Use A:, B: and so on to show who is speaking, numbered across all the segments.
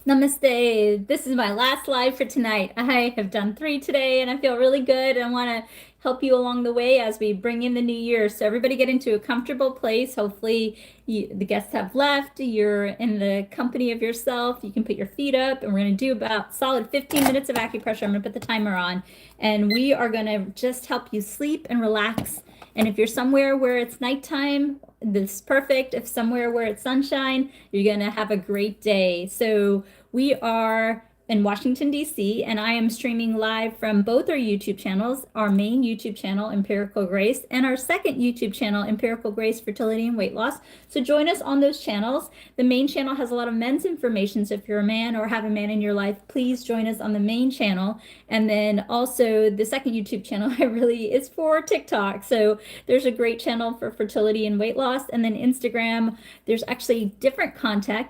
A: Namaste. This is my last live for tonight. I have done 3 today and I feel really good. I want to help you along the way as we bring in the new year. So everybody get into a comfortable place. Hopefully the guests have left. You're in the company of yourself. You can put your feet up and we're going to do about solid 15 minutes of acupressure. I'm going to put the timer on and we are going to just help you sleep and relax. And if you're somewhere where it's nighttime, this is perfect. If somewhere where it's sunshine, you're going to have a great day. So we are in Washington, D.C., and I am streaming live from both our YouTube channels, our main YouTube channel, Empirical Grace, and our second YouTube channel, Empirical Grace, Fertility and Weight Loss. So join us on those channels. The main channel has a lot of men's information, so if you're a man or have a man in your life, please join us on the main channel. And then also the second YouTube channel is for TikTok. So there's a great channel for fertility and weight loss. And then Instagram, there's actually different content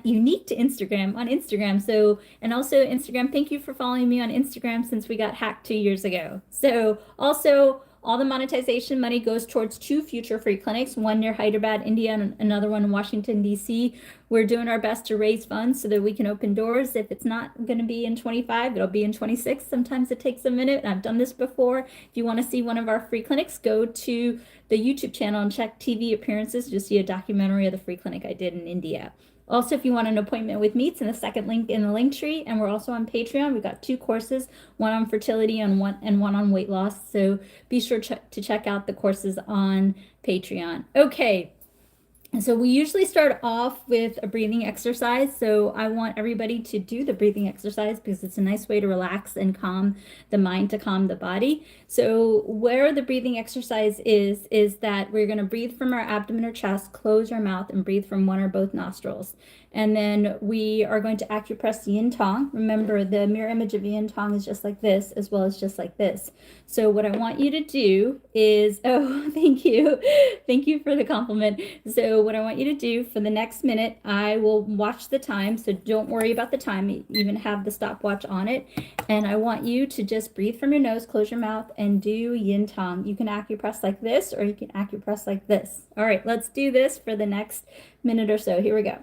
A: unique to Instagram on Instagram. So, and also Instagram, thank you for following me on Instagram since we got hacked 2 years ago. So also all the monetization money goes towards 2 future free clinics, one near Hyderabad, India, and another one in Washington, D.C. We're doing our best to raise funds so that we can open doors. If it's not going to be in 25, it'll be in 26. Sometimes it takes a minute. I've done this before. If you want to see one of our free clinics, go to the YouTube channel and check TV appearances. You'll see a documentary of the free clinic I did in India. Also, if you want an appointment with me, it's in the second link in the link tree, and we're also on Patreon. We've got 2 courses, one on fertility and one on weight loss. So be sure to check out the courses on Patreon. Okay. So we usually start off with a breathing exercise. So I want everybody to do the breathing exercise because it's a nice way to relax and calm the mind, to calm the body. So where the breathing exercise is that we're going to breathe from our abdomen or chest, close our mouth, and breathe from one or both nostrils. And then we are going to acupress yin tong. Remember, the mirror image of yin tong is just like this, as well as just like this. So what I want you to do is, oh, thank you. Thank you for the compliment. So what I want you to do for the next minute, I will watch the time. So don't worry about the time, even have the stopwatch on it. And I want you to just breathe from your nose, close your mouth, and do yin tong. You can acupress like this, or you can acupress like this. All right, let's do this for the next minute or so. Here we go.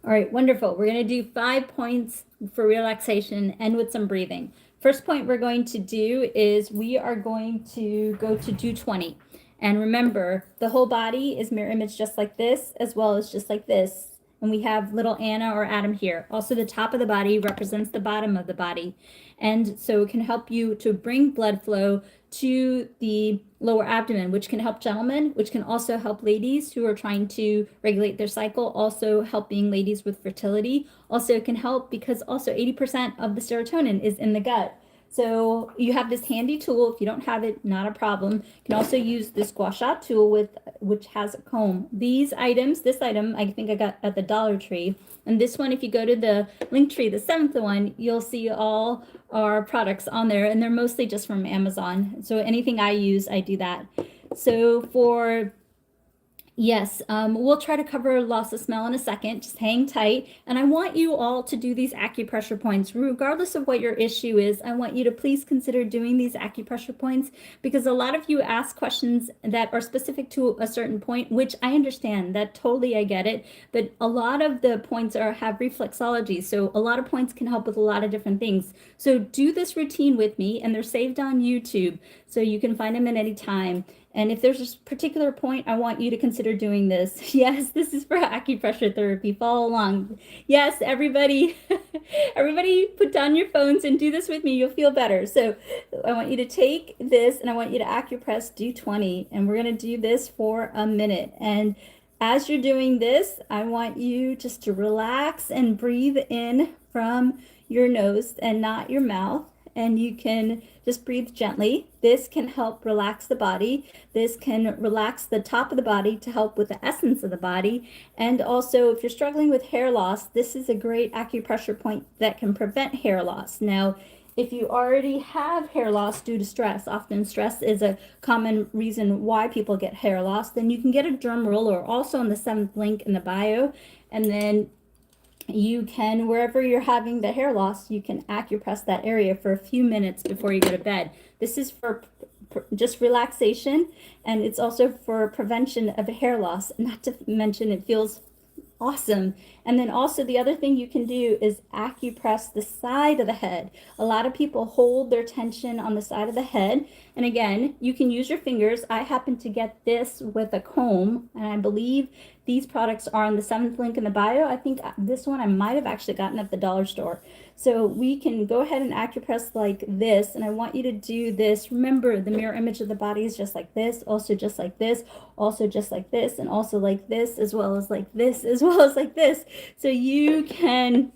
A: All right, wonderful. We're going to do 5 points for relaxation and with some breathing. First point we're going to do is we are going to go to do 20. And remember, the whole body is mirror image just like this, as well as just like this. And we have little Anna or Adam here. Also, the top of the body represents the bottom of the body. And so it can help you to bring blood flow to the lower abdomen, which can help gentlemen, which can also help ladies who are trying to regulate their cycle, also helping ladies with fertility. Also, it can help because also 80% of the serotonin is in the gut. So you have this handy tool. If you don't have it, not a problem. You can also use this gua sha tool which has a comb. These items, this item I think I got at the Dollar Tree, and this one, if you go to the link tree, the 7th one, you'll see all our products on there, and they're mostly just from Amazon. So anything I use, I do that. So for yes, we'll try to cover loss of smell in a second. Just hang tight. And I want you all to do these acupressure points, regardless of what your issue is. I want you to please consider doing these acupressure points because a lot of you ask questions that are specific to a certain point, which I understand. That totally, I get it. But a lot of the points have reflexology. So a lot of points can help with a lot of different things. So do this routine with me, and they're saved on YouTube. So you can find them at any time. And if there's a particular point, I want you to consider doing this. Yes, this is for acupressure therapy. Follow along. Yes, everybody, everybody put down your phones and do this with me. You'll feel better. So I want you to take this and I want you to acupress, do 20. And we're going to do this for a minute. And as you're doing this, I want you just to relax and breathe in from your nose and not your mouth. And you can just breathe gently. This can help relax the body. This can relax the top of the body to help with the essence of the body. And also, if you're struggling with hair loss, this is a great acupressure point that can prevent hair loss. Now, if you already have hair loss due to stress, often stress is a common reason why people get hair loss, then you can get a drum roller also in the 7th link in the bio. And then you can, wherever you're having the hair loss, you can acupress that area for a few minutes before you go to bed. This is for just relaxation, and it's also for prevention of hair loss. Not to mention, it feels awesome. And then also the other thing you can do is acupress the side of the head. A lot of people hold their tension on the side of the head. And again, you can use your fingers. I happen to get this with a comb, and I believe these products are on the 7th link in the bio. I think this one I might have actually gotten at the dollar store. So we can go ahead and acupress like this, and I want you to do this. Remember, the mirror image of the body is just like this, also just like this, also just like this, and also like this, as well as like this, as well as like this. So you can,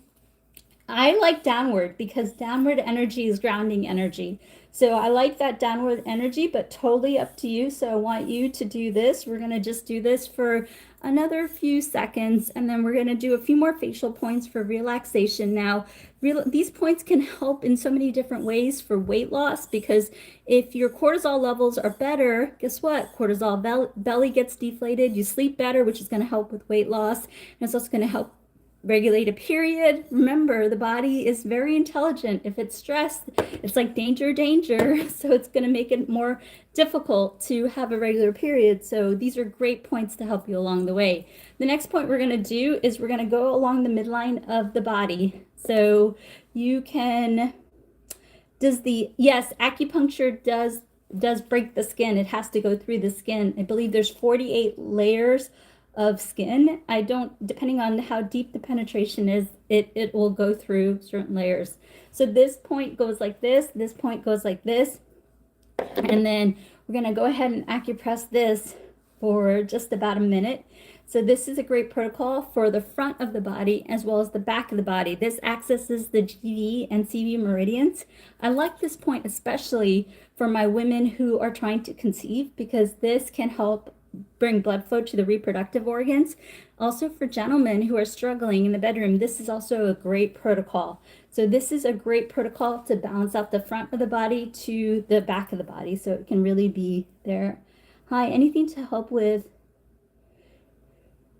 A: I like downward because downward energy is grounding energy. So I like that downward energy, but totally up to you. So I want you to do this. We're going to just do this for another few seconds, and then we're going to do a few more facial points for relaxation. Now, these points can help in so many different ways for weight loss, because if your cortisol levels are better, guess what? Cortisol belly gets deflated. You sleep better, which is going to help with weight loss. And it's also going to help regulate a period. Remember, the body is very intelligent. If it's stressed, it's like danger, danger. So it's going to make it more difficult to have a regular period. So these are great points to help you along the way. The next point we're going to do is we're going to go along the midline of the body. So you can, yes, acupuncture does break the skin. It has to go through the skin. I believe there's 48 layers of skin. Depending on how deep the penetration is, it will go through certain layers. So this point goes like this point goes like this, and then we're going to go ahead and acupress this for just about a minute. So this is a great protocol for the front of the body as well as the back of the body. This accesses the GV and CV meridians. I like this point especially for my women who are trying to conceive, because this can help bring blood flow to the reproductive organs. Also for gentlemen who are struggling in the bedroom, this is also a great protocol. So this is a great protocol to balance out the front of the body to the back of the body, so it can really be there. Hi, anything to help with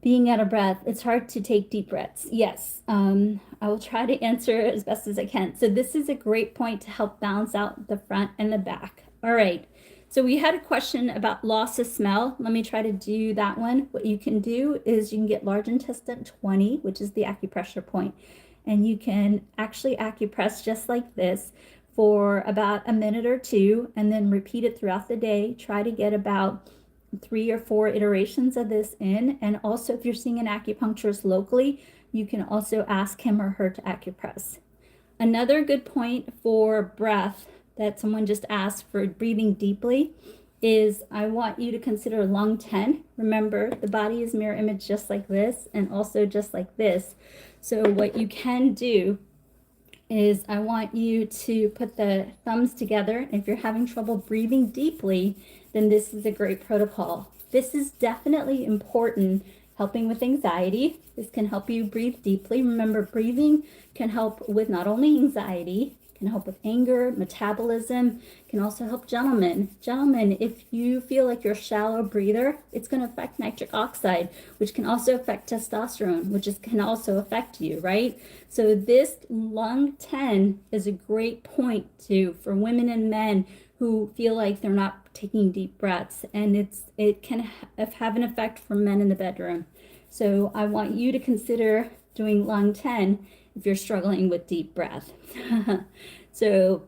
A: being out of breath? It's hard to take deep breaths. Yes, I will try to answer as best as I can. So this is a great point to help balance out the front and the back. All right. So we had a question about loss of smell. Let me try to do that one. What you can do is you can get large intestine 20, which is the acupressure point, and you can actually acupress just like this for about a minute or two, and then repeat it throughout the day. Try to get about 3 or 4 iterations of this in. And also, if you're seeing an acupuncturist locally, you can also ask him or her to acupress. Another good point for breath that someone just asked for breathing deeply is I want you to consider lung 10. Remember, the body is mirror image just like this and also just like this. So what you can do is I want you to put the thumbs together. If you're having trouble breathing deeply, then this is a great protocol. This is definitely important, helping with anxiety. This can help you breathe deeply. Remember, breathing can help with not only anxiety, can help with anger, metabolism, can also help gentlemen. Gentlemen, if you feel like you're a shallow breather, it's going to affect nitric oxide, which can also affect testosterone, which can also affect you, right? So this lung 10 is a great point for women and men who feel like they're not taking deep breaths, and it can have an effect for men in the bedroom. So I want you to consider doing lung 10 if you're struggling with deep breath. So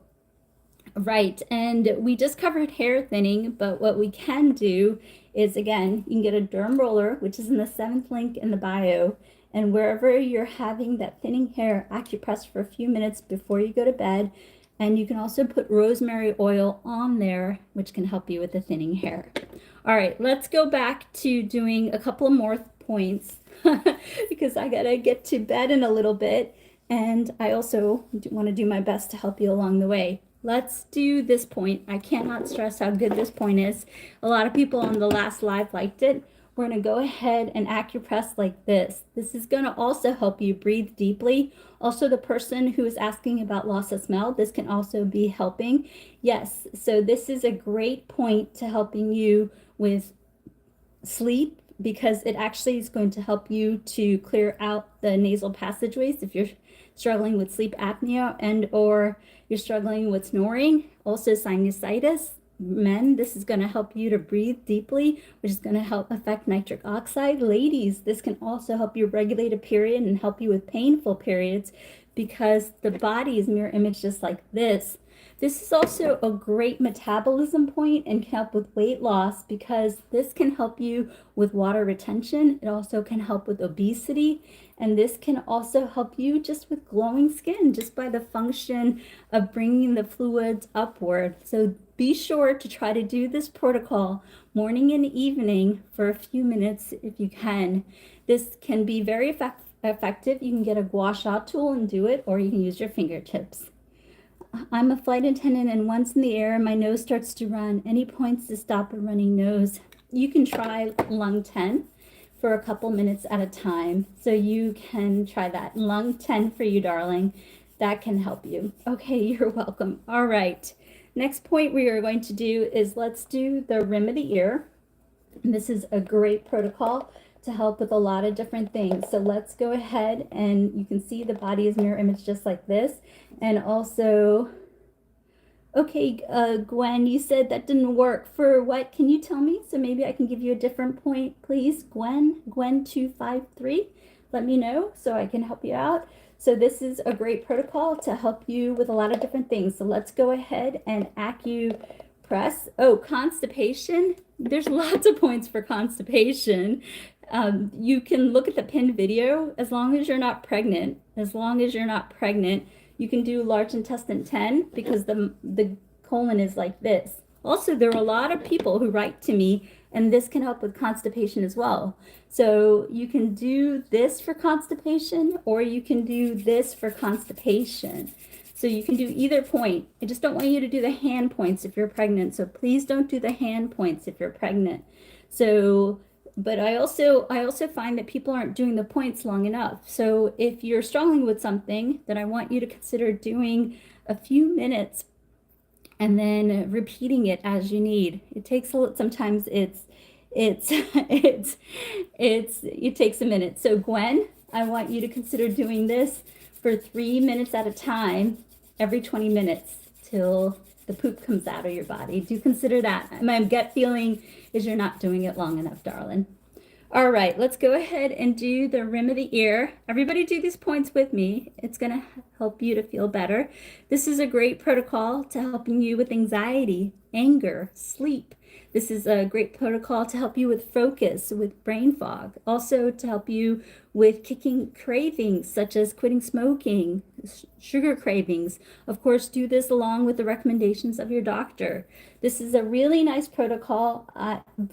A: Right, and we just covered hair thinning, but what we can do is, again, you can get a derm roller, which is in the 7th link in the bio, and wherever you're having that thinning hair, acupress for a few minutes before you go to bed, and you can also put rosemary oil on there, which can help you with the thinning hair. All right, let's go back to doing a couple of more points because I gotta get to bed in a little bit, and I also want to do my best to help you along the way. Let's do this point. I cannot stress how good this point is. A lot of people on the last live liked it. We're going to go ahead and acupress like this. This is going to also help you breathe deeply. Also, the person who is asking about loss of smell, this can also be helping. Yes, so this is a great point to helping you with sleep, because it actually is going to help you to clear out the nasal passageways if you're struggling with sleep apnea and or you're struggling with snoring. Also sinusitis. Men, this is going to help you to breathe deeply, which is going to help affect nitric oxide. Ladies, this can also help you regulate a period and help you with painful periods, because the body is mirror image just like this. This is also a great metabolism point and can help with weight loss, because this can help you with water retention. It also can help with obesity, and this can also help you just with glowing skin, just by the function of bringing the fluids upward. So be sure to try to do this protocol morning and evening for a few minutes if you can. This can be very effective. You can get a gua sha tool and do it, or you can use your fingertips. I'm a flight attendant, and once in the air, my nose starts to run. Any points to stop a running nose? You can try lung 10 for a couple minutes at a time. So you can try that. Lung 10 for you, darling. That can help you. Okay, you're welcome. All right. Next point we are going to do is let's do the rim of the ear. And this is a great protocol to help with a lot of different things. So let's go ahead, and you can see the body is mirror image just like this. And also, okay, Gwen, you said that didn't work. For what? Can you tell me? So maybe I can give you a different point, please. Gwen 253, let me know so I can help you out. So this is a great protocol to help you with a lot of different things. So let's go ahead and acupress. Oh, constipation. There's lots of points for constipation. You can look at the pinned video. As long as you're not pregnant, you can do large intestine 10, because the colon is like this. Also, there are a lot of people who write to me, and this can help with constipation as well. So you can do this for constipation, or you can do this for constipation. So you can do either point. I just don't want you to do the hand points if you're pregnant. So please don't do the hand points if you're pregnant. So, but I also find that people aren't doing the points long enough. So if you're struggling with something, then I want you to consider doing a few minutes and then repeating it as you need. It takes a lot. Sometimes it takes a minute. So Gwen, I want you to consider doing this for 3 minutes at a time, every 20 minutes till the poop comes out of your body. Do consider that. My gut feeling is you're not doing it long enough, darling. All right, let's go ahead and do the rim of the ear. Everybody do these points with me. It's going to help you to feel better. This is a great protocol to helping you with anxiety, anger, sleep. This is a great protocol to help you with focus, with brain fog. Also to help you with kicking cravings, such as quitting smoking, sugar cravings. Of course, do this along with the recommendations of your doctor. This is a really nice protocol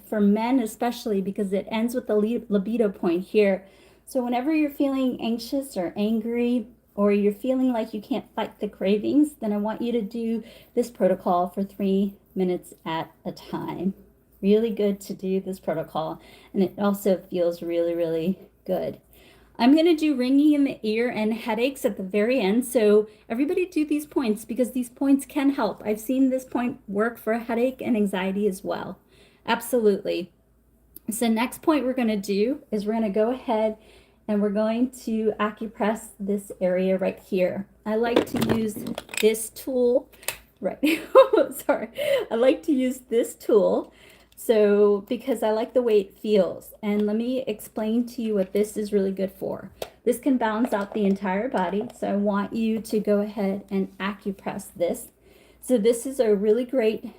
A: for men especially, because it ends with the libido point here. So whenever you're feeling anxious or angry, or you're feeling like you can't fight the cravings, then I want you to do this protocol for 3 minutes at a time. Really good to do this protocol, and it also feels really, really good. I'm going to do ringing in the ear and headaches at the very end, so everybody do these points, because these points can help. I've seen this point work for headache and anxiety as well. Absolutely. So next point we're going to do is we're going to go ahead and we're going to acupress this area right here. I like to use this tool, right? Sorry. I like to use this tool, so because I like the way it feels. And let me explain to you what this is really good for. This can balance out the entire body, so I want you to go ahead and acupress this. So this is a really great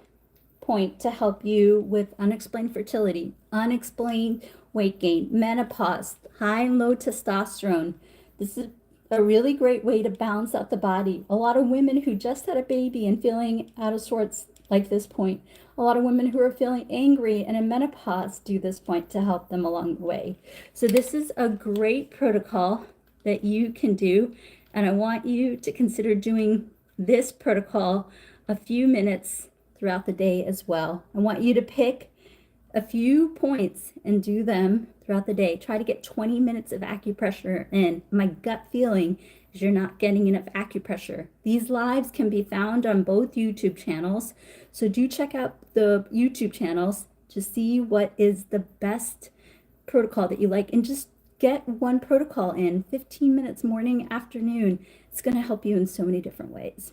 A: point to help you with unexplained fertility, unexplained weight gain, menopause, high and low testosterone. This is a really great way to balance out the body. A lot of women who just had a baby and feeling out of sorts like this point. A lot of women who are feeling angry and in menopause do this point to help them along the way. So this is a great protocol that you can do. And I want you to consider doing this protocol a few minutes throughout the day as well. I want you to pick a few points and do them throughout the day. Try to get 20 minutes of acupressure in. My gut feeling is you're not getting enough acupressure. These lives can be found on both YouTube channels. So do check out the YouTube channels to see what is the best protocol that you like, and just get one protocol in 15 minutes morning, afternoon. It's going to help you in so many different ways.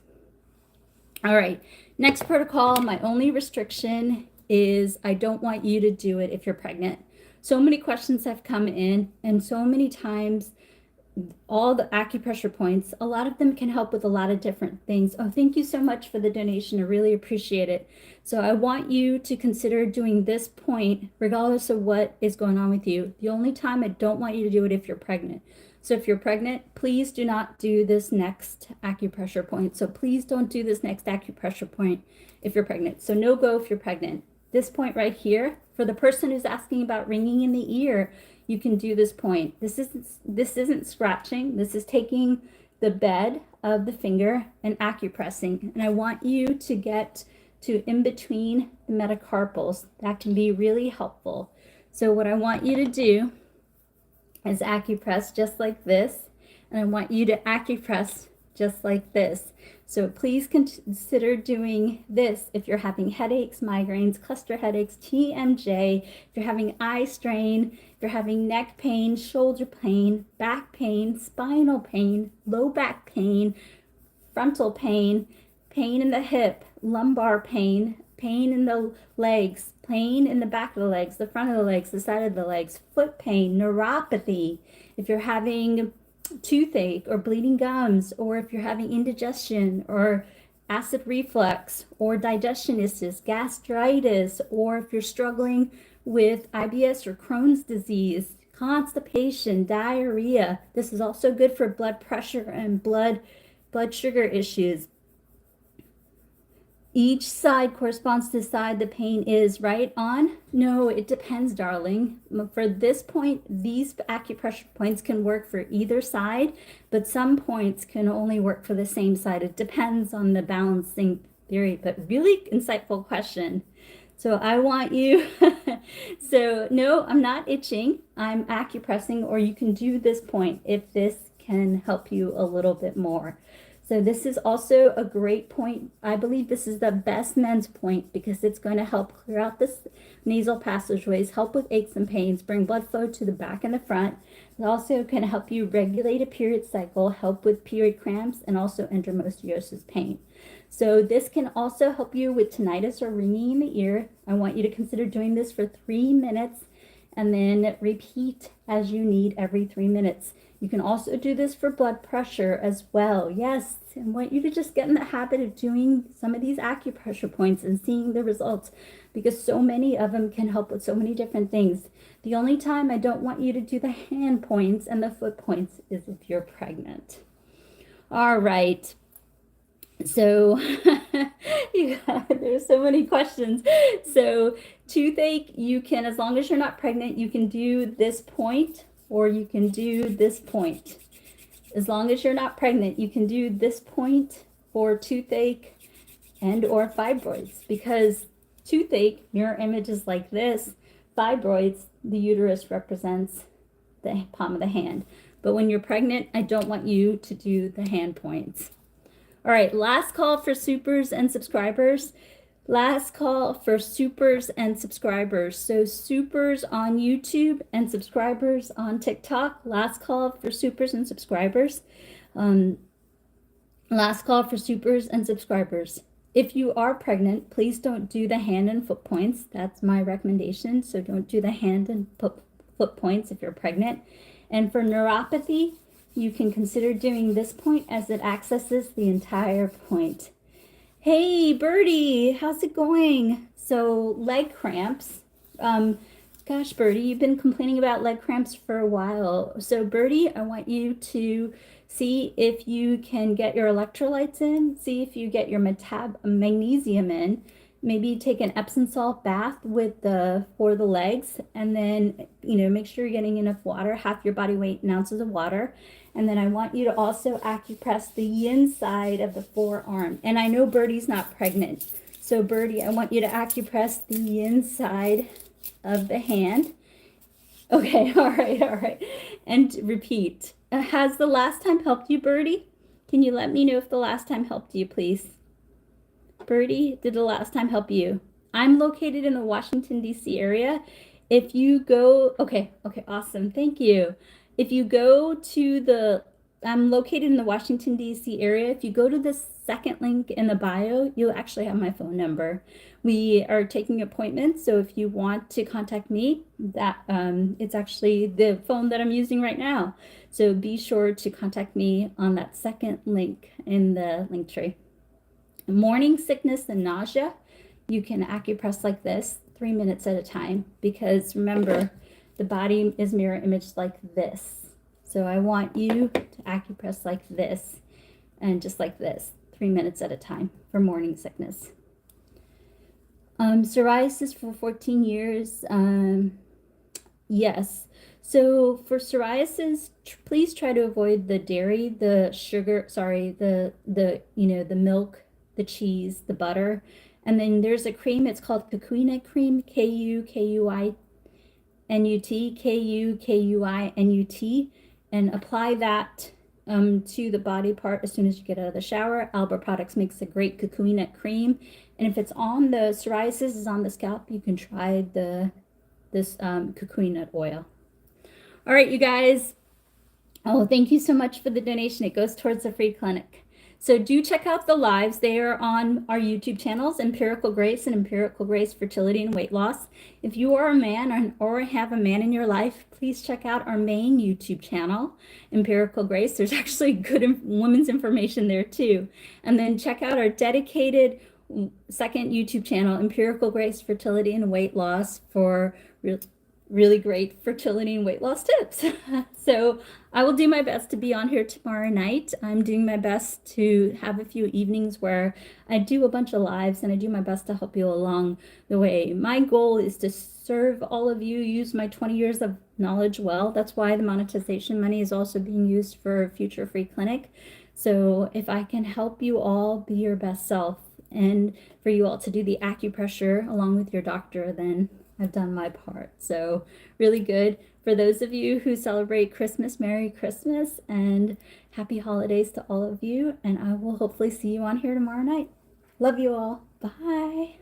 A: All right, next protocol, my only restriction is I don't want you to do it if you're pregnant. So many questions have come in, and so many times all the acupressure points, a lot of them can help with a lot of different things. Oh, thank you so much for the donation. I really appreciate it. So I want you to consider doing this point regardless of what is going on with you. The only time I don't want you to do it if you're pregnant. So if you're pregnant, please do not do this next acupressure point. So please don't do this next acupressure point if you're pregnant. So no go if you're pregnant. This point right here, for the person who's asking about ringing in the ear, you can do this point. This isn't scratching. This is taking the bed of the finger and acupressing. And I want you to get to in between the metacarpals. That can be really helpful. So what I want you to do is acupress just like this. And I want you to acupress just like this. So please consider doing this if you're having headaches, migraines, cluster headaches, TMJ, if you're having eye strain, if you're having neck pain, shoulder pain, back pain, spinal pain, low back pain, frontal pain, pain in the hip, lumbar pain, pain in the legs, pain in the back of the legs, the front of the legs, the side of the legs, foot pain, neuropathy, if you're having toothache or bleeding gums, or if you're having indigestion or acid reflux or digestion issues, gastritis, or if you're struggling with IBS or Crohn's disease, constipation, diarrhea. This is also good for blood pressure and blood sugar issues. Each side corresponds to the side the pain is, right on? No, it depends, darling. For this point, these acupressure points can work for either side, but some points can only work for the same side. It depends on the balancing theory, but really insightful question. So I want you, so no, I'm not itching. I'm acupressing, or you can do this point if this can help you a little bit more. So this is also a great point. I believe this is the best men's point because it's going to help clear out the nasal passageways, help with aches and pains, bring blood flow to the back and the front. It also can help you regulate a period cycle, help with period cramps, and also endometriosis pain. So this can also help you with tinnitus or ringing in the ear. I want you to consider doing this for 3 minutes and then repeat as you need every 3 minutes. You can also do this for blood pressure as well. Yes, I want you to just get in the habit of doing some of these acupressure points and seeing the results, because so many of them can help with so many different things. The only time I don't want you to do the hand points and the foot points is if you're pregnant. All right. So there's so many questions. So toothache, you can, as long as you're not pregnant, you can do this point, or you can do this point. As long as you're not pregnant, you can do this point for toothache and or fibroids, because toothache, mirror images like this, fibroids, the uterus represents the palm of the hand. But when you're pregnant, I don't want you to do the hand points. All right, last call for supers and subscribers. Last call for supers and subscribers. So supers on YouTube and subscribers on TikTok. Last call for supers and subscribers. Last call for supers and subscribers. If you are pregnant, please don't do the hand and foot points. That's my recommendation. So don't do the hand and foot points if you're pregnant. And for neuropathy, you can consider doing this point as it accesses the entire point. Hey, Birdie, how's it going? So, leg cramps. Um, Gosh, Birdie, you've been complaining about leg cramps for a while. So, Birdie, I want you to see if you can get your electrolytes in, see if you get your magnesium in. Maybe take an Epsom salt bath with the for the legs, and then make sure you're getting enough water, half your body weight in ounces of water. And then I want you to also acupress the inside of the forearm. And I know Birdie's not pregnant. So Birdie, I want you to acupress the inside of the hand. Okay, all right, all right. And repeat. Has the last time helped you, Birdie? Can you let me know if the last time helped you, please? Birdie, did the last time help you? I'm located in the Washington, D.C. area. If you go, okay, awesome. Thank you. If you go to I'm located in the Washington, D.C. area. If you go to the second link in the bio, you'll actually have my phone number. We are taking appointments, so if you want to contact me, it's actually the phone that I'm using right now. So be sure to contact me on that second link in the link tree. Morning sickness and nausea, you can acupress like this 3 minutes at a time, because remember, the body is mirror image like this. So I want you to acupress like this and just like this 3 minutes at a time for morning sickness. Psoriasis for 14 years. Yes. So for psoriasis, please try to avoid the dairy, the sugar, the milk, the cheese, the butter. And then there's a cream, it's called Kukuinut cream, Kukuinut, Kukuinut, and apply that to the body part as soon as you get out of the shower. Alba Products makes a great Kukuinut cream. And if it's on the psoriasis is on the scalp, you can try this Kukuinut oil. All right, you guys. Oh, thank you so much for the donation. It goes towards the free clinic. So do check out the lives. They are on our YouTube channels, Empirical Grace and Empirical Grace Fertility and Weight Loss. If you are a man or have a man in your life, please check out our main YouTube channel, Empirical Grace. There's actually good women's information there too. And then check out our dedicated second YouTube channel, Empirical Grace Fertility and Weight Loss, for really great fertility and weight loss tips. So I will do my best to be on here tomorrow night. I'm doing my best to have a few evenings where I do a bunch of lives, and I do my best to help you along the way. My goal is to serve all of you, use my 20 years of knowledge well. That's why the monetization money is also being used for future free clinic. So if I can help you all be your best self, and for you all to do the acupressure along with your doctor, then I've done my part. So really good. For those of you who celebrate Christmas, Merry Christmas and happy holidays to all of you. And I will hopefully see you on here tomorrow night. Love you all. Bye.